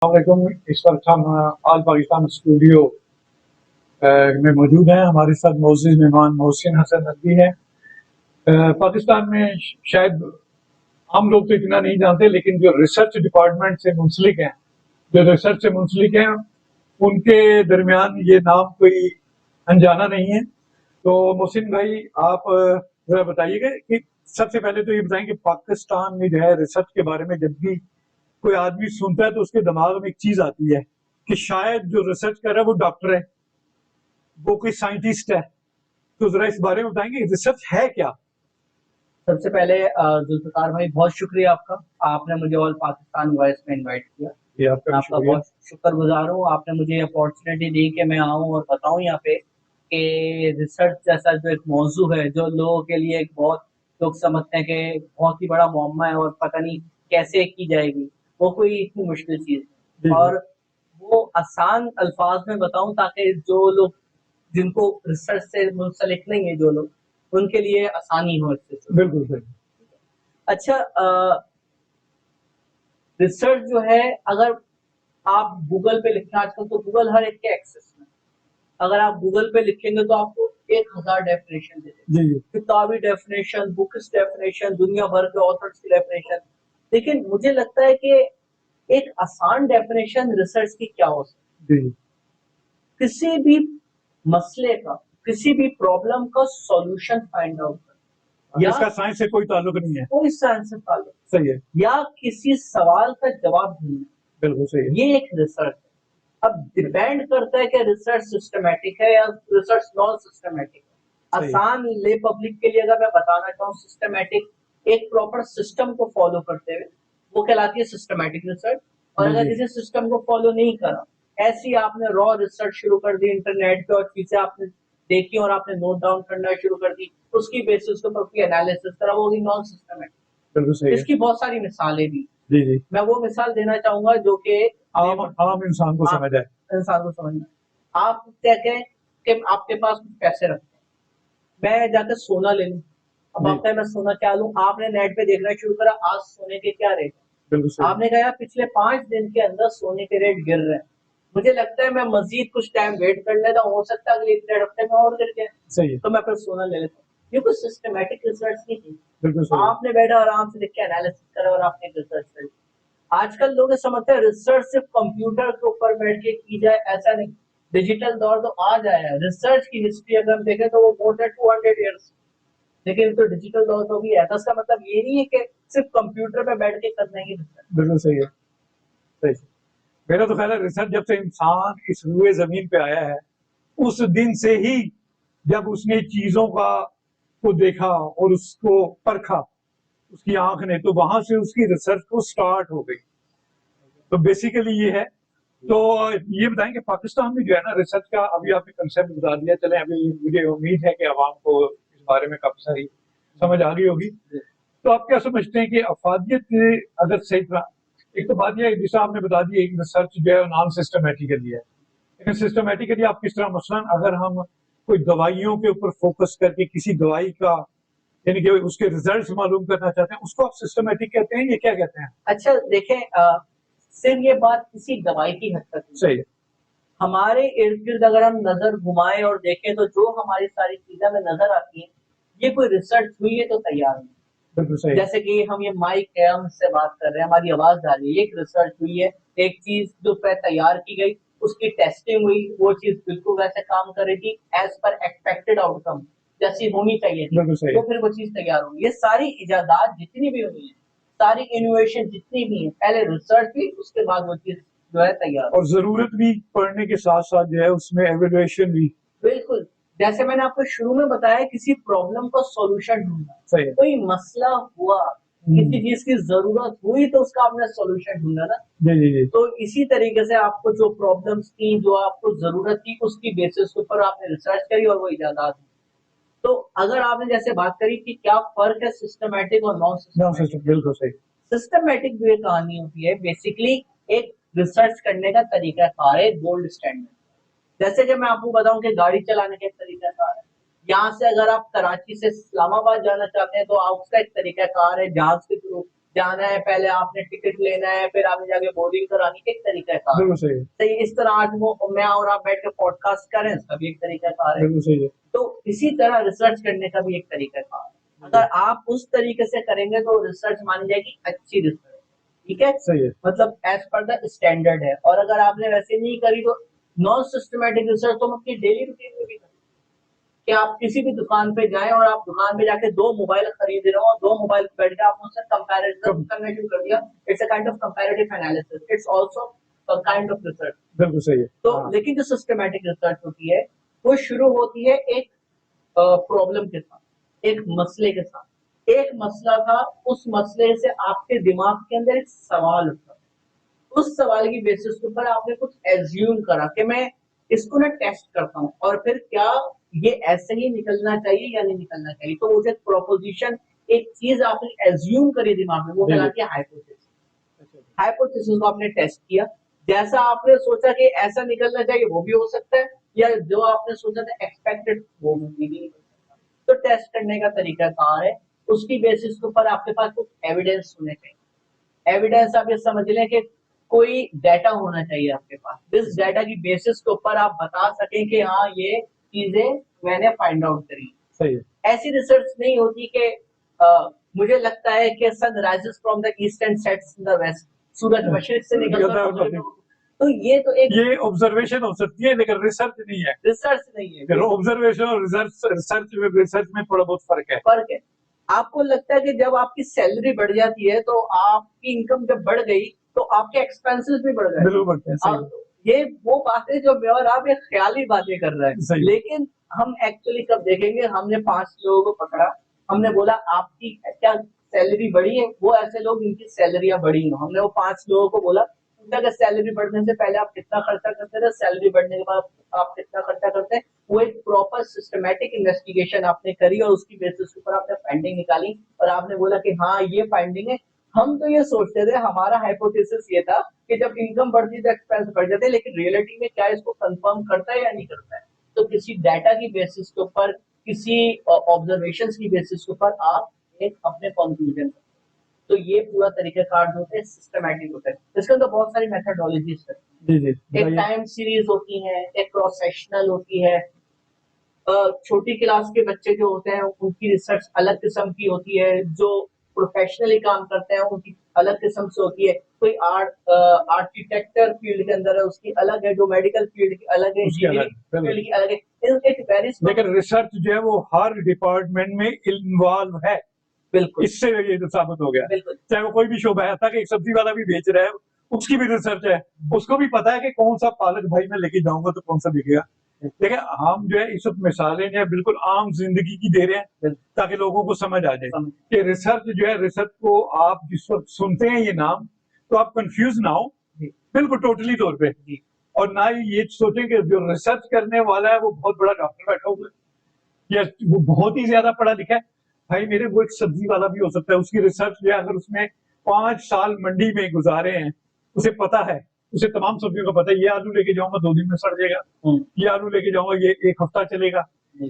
वालेकुम। इस वक्त हम ऑल पाकिस्तान स्टूडियो में मौजूद हैं। हमारे साथ मोअज़्ज़िज़ मेहमान मोहसिन हसन नदवी हैं। पाकिस्तान में शायद हम लोग तो इतना नहीं जानते, लेकिन जो रिसर्च डिपार्टमेंट से मुंसलिक हैं, जो रिसर्च से मुंसलिक हैं, उनके दरमियान ये नाम कोई अनजाना नहीं है। तो मोहसिन भाई, आप जरा बताइएगा कि सबसे पहले तो ये बताएं कि पाकिस्तान में जो है रिसर्च के बारे में जब भी कोई आदमी सुनता है तो उसके दिमाग में एक चीज आती है कि शायद जो रिसर्च कर रहा है वो डॉक्टर है, वो कोई साइंटिस्ट है। तो जरा इस बारे में बताएंगे रिसर्च है क्या। सबसे पहले जुल्फ़िकार भाई, बहुत शुक्रिया आपका। आपने मुझे ऑल पाकिस्तान वॉइस में इनवाइट किया। ये आपका मैं भी आपका शुक्रिया। बहुत शुक्रगुजार हूँ। आपने मुझे ये अपॉर्चुनिटी दी कि मैं आऊँ और बताऊँ यहाँ पे कि रिसर्च जैसा जो एक मौजू है, जो लोगों के लिए एक बहुत लोग समझते हैं कि बहुत ही बड़ा मुअम्मा है और पता नहीं कैसे की जाएगी, वो कोई इतनी मुश्किल चीज़ जी नहीं। जी। और वो आसान अल्फाज में बताऊँ ताकि जो लोग जिनको रिसर्च से मुंसलिक नहीं है, जो लोग, उनके लिए आसानी हो इससे शुरू। बिल्कुल सही। अच्छा, रिसर्च जो है, अगर आप गूगल पे लिखें, आजकल तो गूगल हर एक के एक्सेस में, अगर आप गूगल पे लिखेंगे तो आपको 1000 डेफिनेशन दे देगा। जी जी। किताबी डेफिनेशन, बुक्स डेफिनेशन, दुनिया भर के ऑथर्स की डेफिनेशन। लेकिन मुझे लगता है कि एक आसान डेफिनेशन रिसर्च की क्या हो सकती जी जी। है? किसी भी मसले का, किसी भी प्रॉब्लम का सॉल्यूशन फाइंड आउट करना, या इसका साइंस से कोई ताल्लुक नहीं है। कोई साइंस से ताल्लुक, सही है। या किसी सवाल का जवाब ढूंढना, बिल्कुल सही है। ये एक रिसर्च है। अब डिपेंड करता है कि रिसर्च सिस्टमैटिक है या रिसर्च नॉन सिस्टमैटिक है। सही है। आसान ले पब्लिक के लिए अगर मैं बताना चाहूँ, सिस्टमैटिक एक प्रॉपर सिस्टम को फॉलो करते हुए, वो कहलाती है सिस्टमैटिक रिसर्च। और जी अगर जी। किसी सिस्टम को फॉलो नहीं करा, ऐसी आपने रॉ रिसर्च शुरू कर दी इंटरनेट पे और चीजें आपने देखी और आपने नोट डाउन करना शुरू कर दी, उसकी बेसिस के ऊपर कोई एनालिसिस करा, वो होगी नॉन सिस्टमैटिक। बिल्कुल सही है। इसकी बहुत सारी मिसालें भी। जी जी। मैं वो मिसाल देना चाहूंगा जो कि आम आम इंसान को हाँ, समझ आए। इंसान को समझना। आप क्या कहें कि आपके पास कुछ पैसे रखते हैं, मैं जाकर सोना ले लूं। अब जी। आप कहें मैं सोना क्या लूं, आपने नेट पे देखना शुरू करा आज सोने के क्या रेट है। बिल्कुल सही है। आपने कहा यार पिछले 5 दिन के अंदर सोने के रेट गिर रहे हैं, मुझे लगता है मैं मजीद कुछ टाइम वेट कर लेता हूँ, हो सकता है अगले 1 डेढ़ हफ्ते में और गिर जाए, सही है। तो मैं फिर सोना ले लेता हूँ। ये कुछ सिस्टमेटिक रिसर्च नहीं थी। बिल्कुल सही है। आपने बैठा आराम से देख के एनालिसिस करा और आपने रिसर्च करी। आजकल लोग ये समझते हैं रिसर्च सिर्फ कंप्यूटर के ऊपर बैठ के की जाए, ऐसा नहीं। डिजिटल दौर तो आ जाए है। रिसर्च की हिस्ट्री अगर हम देखें तो वो मोर देन 200 ईयर्स, लेकिन तो डिजिटल दौर तो भी है। तो इसका मतलब ये नहीं है कि सिर्फ कंप्यूटर पे बैठ के करना ही रिसर्च। बिल्कुल सही है। सही से। मेरा तो ख्याल है रिसर्च जब से इंसान इस रुए जमीन पे आया है, उस दिन से ही जब उसने चीजों का को देखा और उसको परखा, उसकी आंख ने, तो वहां से उसकी रिसर्च को स्टार्ट हो गई। तो बेसिकली ये है। तो ये बताएं कि पाकिस्तान में जो है ना रिसर्च का, अभी आपने कंसेप्ट बता दिया, चले अभी मुझे उम्मीद है कि आवाम को इस बारे में काफी सारी समझ आ गई होगी। तो आप क्या समझते हैं कि अफादियत अगर सही तरह, एक तो बात यह है जैसा आपने बता दी, एक रिसर्च जो है नॉन सिस्टमेटिकली है, लेकिन सिस्टमेटिकली आप किस तरह, मसलन अगर हम कोई दवाइयों के ऊपर फोकस करके किसी दवाई का, यानी कि उसके रिजल्ट्स मालूम करना चाहते हैं, उसको आप सिस्टमेटिक कहते हैं, ये क्या कहते हैं। अच्छा देखें, सिर्फ ये बात किसी दवाई की हद तक नहीं। सही है। हमारे इर्द गिर्द अगर हम नजर घुमाएं और देखें तो जो हमारी सारी चीजें हमें नजर आती हैं, ये कोई रिसर्च हुई है तो तैयार नहीं। बिल्कुल सही है। जैसे कि हम ये माइक है, हम इससे बात कर रहे हैं, हमारी आवाज आ रही है, ये एक रिसर्च हुई है। एक चीज जो पे तैयार की गई, उसकी टेस्टिंग हुई, वो चीज बिल्कुल वैसे काम करेगी एज पर एक्सपेक्टेड आउटकम, जैसी होनी चाहिए थी, बिल्कुल सही तो है। फिर वो चीज तैयार होगी। ये सारी इजादात जितनी भी हुई है, सारी इनोवेशन जितनी भी है, पहले रिसर्च हुई, उसके बाद वो चीज जो है तैयार और जरूरत भी पड़ने के साथ साथ जो है उसमें एवेल्युएशन भी। बिल्कुल। जैसे मैंने आपको शुरू में बताया, किसी प्रॉब्लम का सॉल्यूशन ढूंढना, सही है। कोई मसला हुआ, किसी चीज की जरूरत हुई तो उसका आपने सॉल्यूशन ढूंढा ना। जी जी जी। तो इसी तरीके से आपको जो प्रॉब्लम्स थी, जो आपको जरूरत थी, उसकी बेसिस के ऊपर आपने रिसर्च करी और वो इजादात हुई। तो अगर आपने जैसे बात करी कि क्या फर्क है सिस्टमेटिक और नॉन नॉन सिस्टमेटिक, सिस्टम, बिल्कुल सही। सिस्टमेटिक जो ये कहानी होती है बेसिकली एक रिसर्च करने का तरीका कार है, गोल्ड स्टैंडर्ड। जैसे कि मैं आपको बताऊं कि गाड़ी चलाने का एक तरीका कार है। यहाँ से अगर आप कराची से इस्लामाबाद जाना चाहते हैं तो आप उसका एक तरीका कार है, जहाज के थ्रू जाना है, पहले आपने टिकट लेना है, फिर आपने जाके बोर्डिंग करानी, एक तरीका कार। बिल्कुल सही है, सही, इस तरह आज वो मैं और आप बैठ के पॉडकास्ट करें, इसका भी एक तरीका कार है। बिल्कुल सही है, तो इसी तरह रिसर्च करने का भी एक तरीका कार है। अगर आप उस तरीके से करेंगे तो रिसर्च मानी जाएगी अच्छी रिसर्च, ठीक है, सही है, मतलब एज पर द स्टैंडर्ड है। और अगर आपने वैसे नहीं करी तो नॉन सिस्टमेटिक रिसर्च तो हम अपनी डेली रूटीन में भी करें कि आप किसी भी दुकान पे जाएं और आप दुकान पे जाके दो मोबाइल खरीद रहे हो और दो मोबाइल पे बैठ के आपने उससे कंपैरिजन करना शुरू कर दिया, it's a kind of comparative analysis, it's also a kind of research. बिल्कुल सही है। तो हाँ, लेकिन जो सिस्टमेटिक रिसर्च होती है वो शुरू होती है एक प्रॉब्लम के साथ, एक मसले के साथ। एक मसला था, उस मसले से आपके दिमाग के अंदर एक सवाल उठा, उस सवाल की बेसिस के ऊपर आपने कुछ एज्यूम करा कि मैं इसको ना टेस्ट करता हूँ और फिर क्या ये ऐसे ही निकलना चाहिए या नहीं निकलना चाहिए। तो वो जो प्रोपोजिशन, एक चीज आपने एज्यूम करी दिमाग में, वो जी, जी। कहलाती है हाइपोथेसिस। हाइपोथेसिस को आपने टेस्ट किया, जैसा आपने सोचा कि ऐसा निकलना चाहिए वो भी हो सकता है, या जो आपने सोचा था एक्सपेक्टेड वो भी नहीं हो सकता। तो टेस्ट करने का तरीका कहाँ है, उसकी बेसिस के ऊपर आपके पास कुछ एविडेंस होने चाहिए। एविडेंस आप ये समझ लें कि कोई डाटा होना चाहिए आपके पास, जिस डाटा की बेसिस के ऊपर आप बता सकें कि हाँ ये चीजें मैंने फाइंड आउट करी। सही है, ऐसी रिसर्च नहीं होती कि मुझे लगता है कि sun rises from the east and sets in the west, सूरज मशरिक से निकलता है निकलता है, तो ये तो एक ये ऑब्जर्वेशन हो सकती है लेकिन रिसर्च नहीं है। रिसर्च नहीं है, ऑब्जर्वेशन और रिसर्च में थोड़ा बहुत फर्क है। फर्क है। आपको लगता है कि जब आपकी सैलरी बढ़ जाती है तो आपकी इनकम जब बढ़ गई तो आपके एक्सपेंसेस भी बढ़ गए। बिल्कुल बढ़ते हैं, सही है, ये वो बातें जो मैं और आप ये ख्याली बातें कर रहे हैं, सही है। लेकिन हम एक्चुअली कब देखेंगे, हमने 5 लोगों को पकड़ा, हमने बोला आपकी क्या सैलरी बढ़ी है, वो ऐसे लोग जिनकी सैलरियां बढ़ी हो, हमने वो 5 लोगों को बोला उनका सैलरी बढ़ने से पहले आप कितना खर्चा करते थे, सैलरी बढ़ने के बाद आप कितना खर्चा करते हैं। वो एक प्रॉपर सिस्टमैटिक इन्वेस्टिगेशन आपने करी और उसकी बेसिस के ऊपर आपने फाइंडिंग निकाली और आपने बोला कि हाँ ये फाइंडिंग है। हम तो ये सोचते थे, हमारा हाइपोथेसिस ये था कि जब इनकम बढ़ती तो एक्सपेंस बढ़ जाते हैं, लेकिन रियलिटी में क्या इसको कंफर्म करता है या नहीं करता है। तो किसी डाटा की बेसिस के ऊपर, किसी ऑब्जर्वेशंस की बेसिस के ऊपर आप एक अपने कंक्लूजन, तो ये पूरा तरीका कार जो होता है सिस्टमैटिक होता है। इसके अंदर बहुत सारी मेथडोलॉजीज है, जी, जी, एक बताइए। टाइम सीरीज होती है, एक क्रॉस सेक्शनल होती है। छोटी क्लास के बच्चे जो होते हैं उनकी रिसर्च अलग किस्म की होती है, जो प्रोफेशनली काम करते हैं उनकी अलग किस्म से होती है। कोई आर्किटेक्चर फील्ड के अंदर है उसकी अलग है, जो मेडिकल फील्ड की अलग है, उसकी अलग, इंजीनियरिंग बिल्कुल। फील्ड की अलग है। इट वेरीज, लेकिन रिसर्च जो है वो हर डिपार्टमेंट में इन्वॉल्व है, बिल्कुल इससे ये तो साबित हो गया। बिल्कुल चाहे वो कोई भी शोबा है, तक एक सब्जी वाला भी बेच रहा है, उसकी भी रिसर्च है, उसको भी पता है कि कौन सा पालक भाई मैं लेके जाऊंगा तो कौन सा बिकेगा। देखिए हम जो है इस वक्त मिसालें जो है बिल्कुल आम जिंदगी की दे रहे हैं ताकि लोगों को समझ आ जाए कि रिसर्च जो है, रिसर्च को आप जिस वक्त सुनते हैं ये नाम तो आप कंफ्यूज ना हो, बिल्कुल टोटली तौर पे। और ना ही ये सोचें कि जो रिसर्च करने वाला है वो बहुत बड़ा डॉक्टर बैठा हुआ है या वो बहुत ही ज्यादा पढ़ा लिखा है। भाई मेरे वो एक सब्जी वाला भी हो सकता है, उसकी रिसर्च जो है अगर उसमें 5 साल मंडी में गुजारे हैं, उसे पता है, उसे तमाम सब्जियों का पता है, ये आलू लेके जाऊंगा 2 दिन में सड़ जाएगा, ये आलू लेके जाऊंगा ये 1 हफ्ता चलेगा,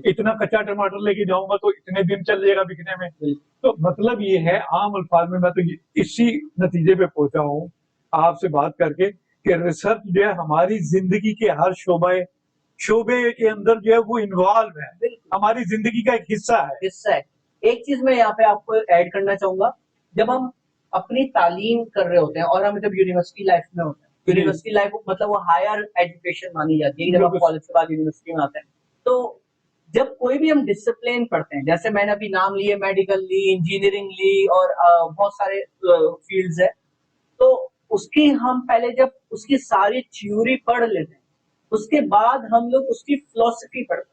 इतना कच्चा टमाटर लेके जाऊंगा तो इतने दिन चल जाएगा बिकने में। तो मतलब ये है आम अल्फाज में, मैं तो इसी नतीजे पे पहुंचा हूँ आपसे बात करके कि रिसर्च जो है हमारी जिंदगी के हर शोबे के अंदर जो है वो इन्वॉल्व है, हमारी जिंदगी का एक हिस्सा है। एक चीज मैं यहाँ पे आपको ऐड करना चाहूंगा, जब हम अपनी तालीम कर रहे होते हैं और हम जब यूनिवर्सिटी लाइफ में होते हैं, यूनिवर्सिटी लाइफ मतलब वो हायर एजुकेशन मानी जाती है, जब आप कॉलेज के बाद यूनिवर्सिटी में आते हैं, तो जब कोई भी हम डिसिप्लिन पढ़ते हैं, जैसे मैंने अभी नाम लिए, मेडिकल ली, इंजीनियरिंग ली और बहुत सारे फील्ड्स है, तो उसकी हम पहले जब उसकी सारी थ्योरी पढ़ लेते हैं, उसके बाद हम लोग उसकी फिलोसफी पढ़ते हैं।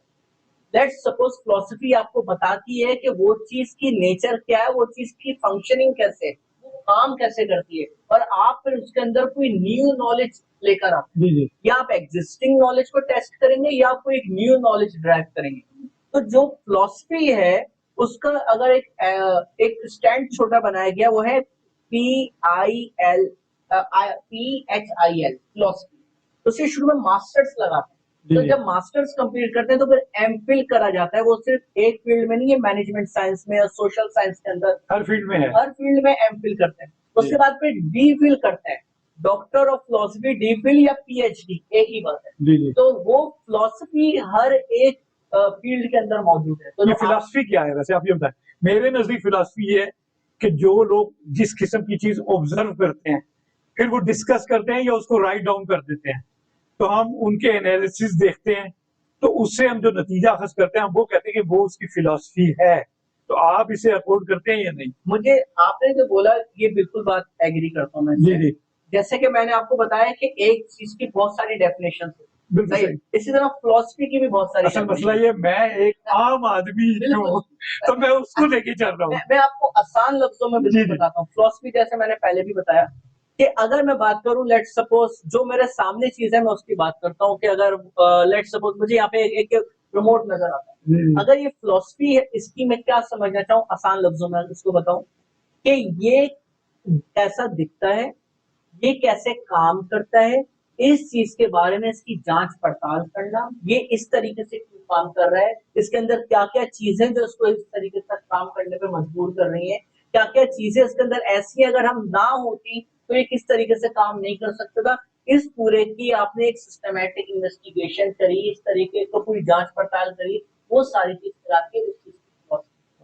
लेट्स सपोज फिलोसफी आपको बताती है कि वो चीज की नेचर क्या है, वो चीज की फंक्शनिंग कैसे है, वो काम कैसे करती है, और आप फिर उसके अंदर कोई न्यू नॉलेज लेकर आते हैं, या आप एग्जिस्टिंग नॉलेज को टेस्ट करेंगे या आप कोई एक न्यू नॉलेज ड्राइव करेंगे। तो जो फिलोसफी है उसका अगर एक स्टैंड छोटा बनाया गया, वो है PIL, PHIL फिलोसफी। तो उसके शुरू में मास्टर्स लगाते हैं, तो जी जब मास्टर्स कंप्लीट करते हैं तो फिर एमफिल करा जाता है, वो सिर्फ एक फील्ड में नहीं है, मैनेजमेंट साइंस में और सोशल साइंस के अंदर हर फील्ड में है। हर फील्ड में एमफिल करते हैं। उसके जी बाद फिर डी फिल करते हैं, doctor of philosophy, D Phil या पीएचडी एक ही बात है। जी जी। तो वो फिलोसफी हर एक फील्ड के अंदर मौजूद है। तो ये जो आप फिलॉसफी क्या है वैसे, आप ये बताएं। मेरे नजदीक फिलॉसफी ये है कि जो लोग जिस किस्म की चीज ऑब्जर्व करते हैं फिर वो डिस्कस करते हैं या उसको राइट डाउन कर देते हैं, तो हम उनके एनालिसिस देखते हैं, तो उससे हम जो नतीजा अखज करते हैं हम वो कहते हैं कि वो उसकी फिलॉसफी है। तो आप इसे अकॉर्ड करते हैं या नहीं? मुझे आपने जो बोला ये बिल्कुल बात एग्री करता हूँ मैं जी इससे। जी जैसे कि मैंने आपको बताया कि एक चीज की बहुत सारी डेफिनेशन है, बिल्कुल सही। सही। इसी तरह फिलोसफी की भी बहुत सारी असल मसला definition ये मैं एक आम आदमी बिल्कुल। हूँ तो मैं उसको लेके चल रहा हूँ। मैं आपको आसान लफ्जों में जी बिल्कुल जी बताता हूँ। फिलोसफी जैसे मैंने पहले भी बताया कि अगर मैं बात करूं, लेट सपोज जो मेरे सामने चीज है मैं उसकी बात करता हूँ कि अगर लेट सपोज मुझे यहाँ पे एक रिमोट नजर आता है, जी अगर ये फिलोसफी है, इसकी मैं क्या समझना चाहूँ आसान लफ्जों में इसको बताऊं कि ये कैसा दिखता है, ये कैसे काम करता है, इस चीज के बारे में इसकी जांच पड़ताल करना, ये इस तरीके से क्यों काम कर रहा है, इसके अंदर क्या क्या चीजें जो इसको इस तरीके से काम करने पे मजबूर कर रही हैं, क्या क्या चीजें इसके अंदर ऐसी हैं, अगर हम ना होती तो ये किस तरीके से काम नहीं कर सकता था। इस पूरे की आपने एक सिस्टमैटिक इन्वेस्टिगेशन करी, इस तरीके को पूरी जांच पड़ताल करी, वो सारी चीज करा के उस चीज की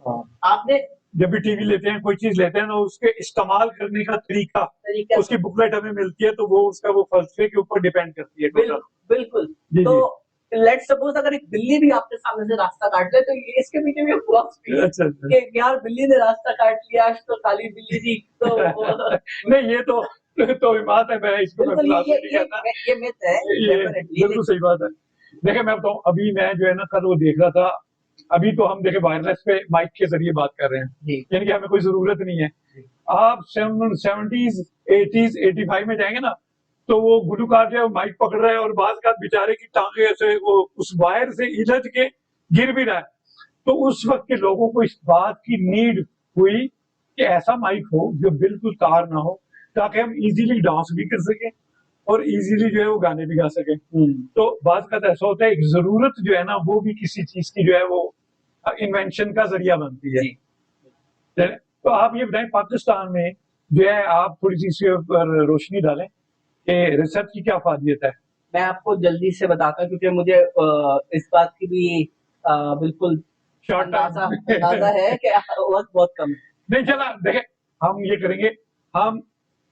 हाँ। आपने जब भी टीवी लेते हैं कोई चीज लेते हैं तो उसके इस्तेमाल करने का तरीका तरीका उसकी बुकलेट हमें मिलती है, तो वो उसका वो फलसफे के ऊपर डिपेंड करती है टोटल। बिल्कुल। जी तो जी। लेट सपोज अगर एक बिल्ली भी आपके सामने से रास्ता काट ले तो ये इसके पीछे भी फिलॉसफी है अच्छा अच्छा। कि यार बिल्ली ने रास्ता काट लिया, आज तो काली बिल्ली थी तो नहीं ये तो बात है, मैं इसको मैं बिल्कुल फिलॉसफी नहीं कहता। ये मिथ है ये डेफिनेटली। बिल्कुल सही बात है। देखिए मैं बताऊं, अभी मैं जो है ना कल वो देख रहा था, अभी तो हम देखे वायरलेस पे माइक के जरिए बात कर रहे हैं, जी यानी कि हमें कोई जरूरत नहीं है। आप 70s 80s 85 में जाएंगे ना, तो वो गुलूकार जो है वो माइक पकड़ रहा है और बाज का बेचारे की टांगे ऐसे वो उस वायर से इलझ के गिर भी रहा है। तो उस वक्त के लोगों को इस बात की नीड हुई कि ऐसा माइक हो जो बिल्कुल तार ना हो, ताकि हम इजीली डांस भी कर सकें और इजीली जो है वो गाने भी गा सकें। तो बात का तो ऐसा होता है, एक जरूरत जो है ना वो भी किसी चीज की जो है वो इन्वेंशन का जरिया बनती है। तो आप ये बताएं पाकिस्तान में जो है, आप थोड़ी सी इसके ऊपर रोशनी डालें कि रिसर्च की क्या फायदियत है। मैं आपको जल्दी से बताता हूँ क्योंकि मुझे इस बात की भी बिल्कुल शॉर्ट अंदाजा टाइम है कि वक्त बहुत कम है। नहीं चला देखें, हम ये करेंगे, हम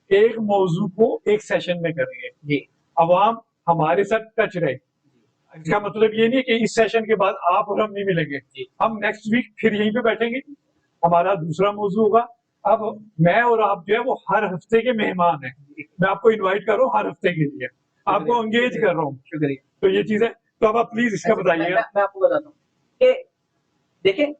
एक मौजू को एक सेशन में करेंगे जी अवाम हमारे साथ टच रहे। इसका मतलब ये नहीं है कि इस सेशन के बाद आप और हम नहीं मिलेंगे, हम नेक्स्ट वीक फिर यहीं पे बैठेंगे, हमारा दूसरा मौजू होगा। अब मैं और आप जो है वो हर हफ्ते के मेहमान हैं, मैं आपको इनवाइट कर रहा हूँ हर हफ्ते के लिए, आपको एंगेज कर रहा हूँ। शुक्रिया। तो ये चीज है, तो अब आप प्लीज इसका बताइएगा। मैं आपको बताता हूँ कि देखिए,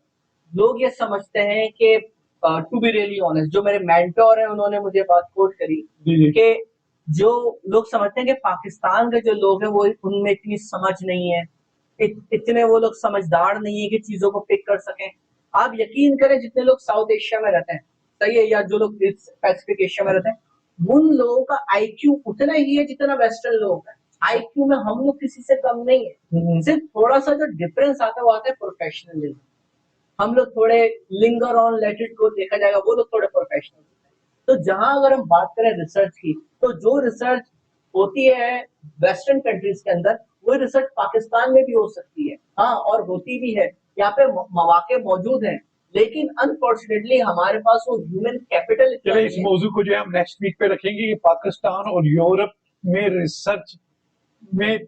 लोग ये समझते हैं कि टू बी रियली ऑनेस्ट, जो मेरे मेंटोर हैं उन्होंने मुझे बात कोट करी जी जी कि जो लोग समझते हैं कि पाकिस्तान के जो लोग हैं वो उनमें इतनी समझ नहीं है, इतने वो लोग समझदार नहीं है कि चीजों को पिक कर सकें। आप यकीन करें जितने लोग साउथ एशिया में रहते हैं, सही है, या जो लोग पैसिफिक एशिया में रहते हैं, उन लोगों का आईक्यू उतना ही है जितना वेस्टर्न लोग हैं। आईक्यू में हम लोग किसी से कम नहीं है, सिर्फ थोड़ा सा जो डिफरेंस आता है वो आता है प्रोफेशनलिज्म। हम लोग थोड़े linger on let it go देखा जाएगा, वो लोग थोड़े प्रोफेशनल होते हैं। तो जहां अगर हम बात करें रिसर्च की, तो जो रिसर्च होती है वेस्टर्न कंट्रीज के अंदर, वो रिसर्च पाकिस्तान में भी हो सकती है, हाँ, और होती भी है। यहाँ पे मौके मौजूद हैं, लेकिन अनफॉर्चुनेटली हमारे पास वो ह्यूमन कैपिटल चले इस मौजू को जो है हम नेक्स्ट वीक पे रखेंगे कि पाकिस्तान और यूरोप में रिसर्च में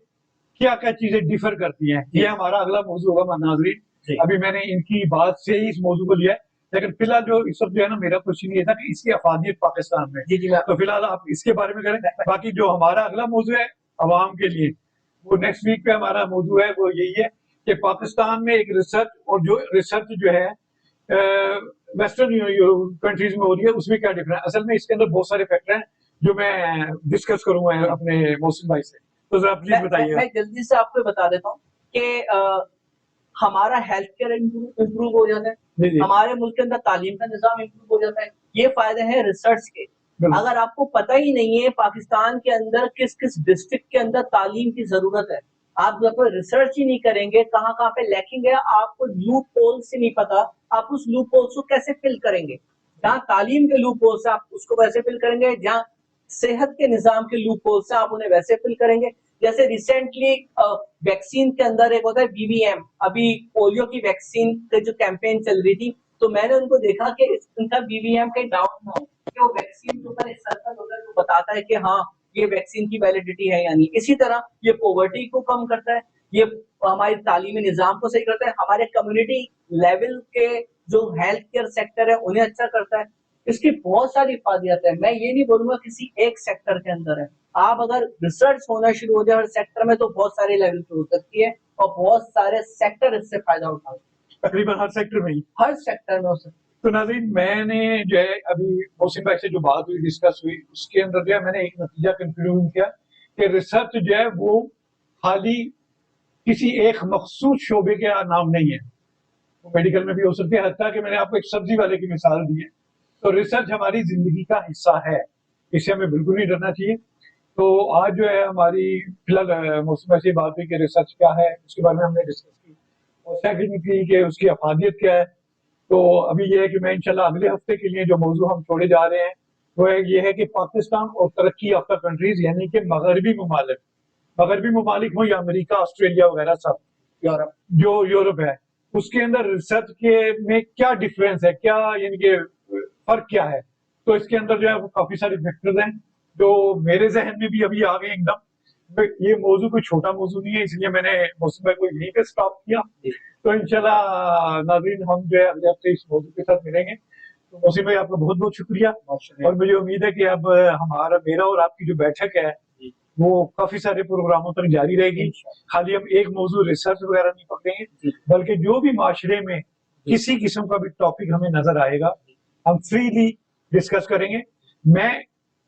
क्या क्या चीजें डिफर करती हैं। ये हमारा अगला मौजू होगा नाजरीन। अभी मैंने इनकी बात से ही इस मौजू को लिया है, लेकिन फिलहाल जो इस वक्त जो है ना मेरा क्वेश्चन ये था कि इसकी अफादियत पाकिस्तान में। जी तो फिलहाल आप इसके बारे में करें, बाकी जो हमारा अगला मौजू है अवाम के लिए, वो नेक्स्ट वीक पे हमारा मौजू है, वो यही है कि पाकिस्तान में एक रिसर्च और जो रिसर्च जो है वेस्टर्न कंट्रीज में हो रही है उसमें क्या डिफरेंस। असल में इसके अंदर बहुत सारे फैक्टर हैं जो मैं डिस्कस करूंगा अपने मोहसिन भाई से, तो जरा प्लीज बताइए। मैं जल्दी से आपको बता देता हूँ कि हमारा हेल्थ केयर इम्प्रूव हो जाता है, हमारे मुल्क के अंदर तालीम का निजाम इम्प्रूव हो जाता है। ये फायदे हैं रिसर्च के। अगर आपको पता ही नहीं है पाकिस्तान के अंदर किस किस डिस्ट्रिक्ट के अंदर तालीम की जरूरत है, आप जब रिसर्च ही नहीं करेंगे कहाँ कहाँ पे लैकिंग है, आपको लूप होल से नहीं पता, आप उस लूप होल्स को कैसे फिल करेंगे। जहाँ तालीम के लूप होल्स आप उसको वैसे फिल करेंगे, जहाँ सेहत के निजाम के लूप होल्स आप उन्हें वैसे फिल करेंगे। जैसे रिसेंटली वैक्सीन के अंदर एक होता है बीवीएम, अभी पोलियो की वैक्सीन के जो कैंपेन चल रही थी, तो मैंने उनको देखा कि उनका बीवीएम के डाउट ना हो, कि वो वैक्सीन के ऊपर एक सर्कल होता है जो बताता है कि हाँ ये वैक्सीन की वैलिडिटी है या नहीं। इसी तरह ये पॉवर्टी को कम करता है, ये हमारे तालीमी निजाम को सही करता है, हमारे कम्युनिटी लेवल के जो हेल्थ केयर सेक्टर है उन्हें अच्छा करता है। इसकी बहुत सारी फायदियत है, मैं ये नहीं बोलूंगा किसी एक सेक्टर के अंदर है। आप अगर रिसर्च होना शुरू हो जाए हर सेक्टर में तो बहुत सारे लेवल पे हो सकती है और बहुत सारे सेक्टर इससे फायदा उठाते हैं, तकरीबन हर सेक्टर में ही। हर सेक्टर में हो सकता है। तो नाज़रीन, मैंने जो है अभी मोहसिन भाई से जो बात हुई, डिस्कस हुई, उसके अंदर जो है मैंने एक नतीजा कंक्लूड किया कि रिसर्च जो है वो खाली किसी एक मखसूस शोबे के नाम नहीं है। तो मेडिकल में भी हो सकती है, हत्ता कि मैंने आपको एक सब्जी वाले की मिसाल दी है। तो रिसर्च हमारी जिंदगी का हिस्सा है, इससे हमें बिल्कुल नहीं डरना चाहिए। तो आज जो है हमारी फिलहाल मौसम ऐसी बात हुई कि रिसर्च क्या है, उसके बारे में हमने डिस्कस की और सेकंड की कि उसकी अफादियत क्या है। तो अभी ये है कि मैं इंशाल्लाह अगले हफ्ते के लिए जो मौजू हम छोड़े जा रहे हैं वो ये है कि पाकिस्तान और तरक्की याफ्ता कंट्रीज यानी कि मगरबी ममालिक हो या अमेरिका, ऑस्ट्रेलिया वगैरह सब, यूरोप, जो यूरोप है, उसके अंदर रिसर्च के में क्या डिफरेंस है, क्या यानी कि फर्क क्या है। तो इसके अंदर जो है वो काफी सारे फैक्टर्स हैं जो मेरे जहन में भी अभी आ गए एकदम। ये मौजू कोई छोटा मौजू नहीं है, इसलिए मैंने मौसम भाई को यहीं पे स्टॉप किया। तो इंशाल्लाह नाज़रीन हम जो है अगले हफ्ते इस मौजू के साथ मिलेंगे। तो मौसम भाई आपका बहुत बहुत शुक्रिया और मुझे उम्मीद है कि अब मेरा और आपकी जो बैठक है वो काफी सारे प्रोग्रामों तक जारी रहेगी। खाली हम एक मौजू रिसर्च वगैरह नहीं पकड़ेंगे, बल्कि जो भी माशरे में किसी किस्म का भी टॉपिक हमें नजर आएगा हम फ्रीली डिस्कस करेंगे। मैं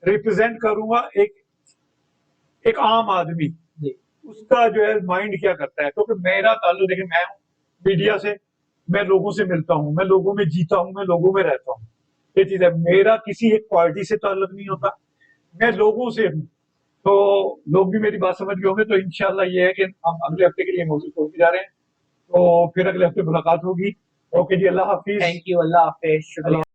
रिप्रेजेंट करूंगा एक आम आदमी, उसका जो है माइंड क्या करता है, क्योंकि मेरा ताल्लुक देखिए मैं मीडिया से, मैं लोगों से मिलता हूँ, मैं लोगों में जीता हूँ, मैं लोगों में रहता हूँ। ये चीज है, मेरा किसी एक पार्टी से ताल्लुक नहीं होता, मैं लोगों से हूँ। तो लोग भी मेरी बात समझ गए होंगे। तो इंशाल्लाह ये है कि हम अगले हफ्ते के लिए मौजूद होते जा रहे हैं, तो फिर अगले हफ्ते मुलाकात होगी। ओके जी, अल्लाह हाफिज। थैंक यू, अल्लाह हाफिज, शुक्रिया।